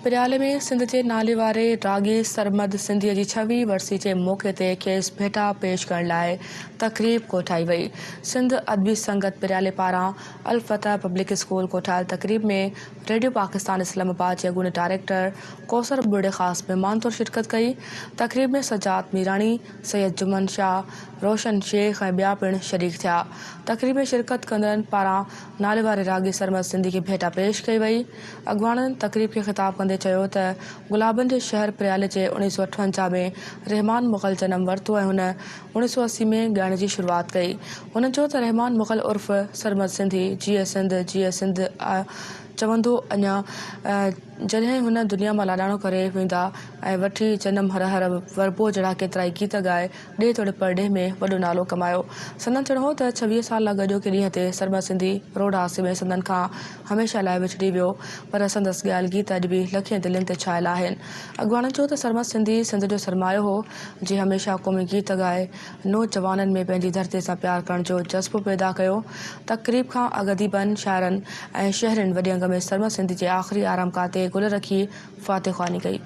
पिराले में सिंध के नाले वारे रागी सरमद सिंधीअ जी 26वीं वरसी के मौके ते खेसि भेटा पेश करण लाइ तक़रीब कोठाई वई। सिंध अदबी संगत पिराले पारां अल फतह पब्लिक स्कूल कोठायल तक़रीब में रेडियो पाकिस्तान इस्लामाबाद जे अॻूणे डायरेक्टर कौसर बुर्ड़े ख़ास मेहमान तौर शिरकत कई। तक़रीब में सजाद मीरानी, सैयद जुमन शाह, रोशन शेख ऐं ॿिया पिणु शरीक थिया। तक़रीब में शिरकत कंदड़नि पारां नाले वारे रागी सरमद सिंधी खे भेटा पेश कई वई। अॻवाननि तक़रीब खे ख़िताब कंदे चयो त गुलाबनि जे शहर पिराले जे 1958 में रहमान मुग़ल जनम वरितो ऐं हुन 1980 में ॻाइण जी शुरूआत कई। हुन चयो त रहमान मुग़ल उर्फ़ सरमद सिंधी जीअ सिंध चवंदो अञा जॾहिं हुन दुनिया मां लाॾाणो करे वेंदा ऐं वठी जनम हर हर वरबो जहिड़ा केतिरा ई गीत ॻाए ॾे तोड़े परॾे में वॾो नालो कमायो। संदन चवणो हो त 26 साल गॾोके ॾींहं ते सरमद सिंधी रोड हादसे में संदन खां हमेशह लाइ विछड़ी वियो, पर संदसि ॻायल गीत अॼु बि लखे दिलनि ते छायल आहिनि। अॻवाननि चयो त सरमद सिंधी सिंध जो सरमायो हो, जे हमेशह क़ौमी गीत ॻाए नौजवाननि में पंहिंजी धरती सां प्यार करण जो जज़्बो पैदा कयो। तक़रीब खां अगदीबनि, शाइरनि ऐं शहरनि वॾे अंग में सरमद सिंधी जे आख़िरी आरामगाह ते गुल रखी फ़ातिह ख़्वानी कई।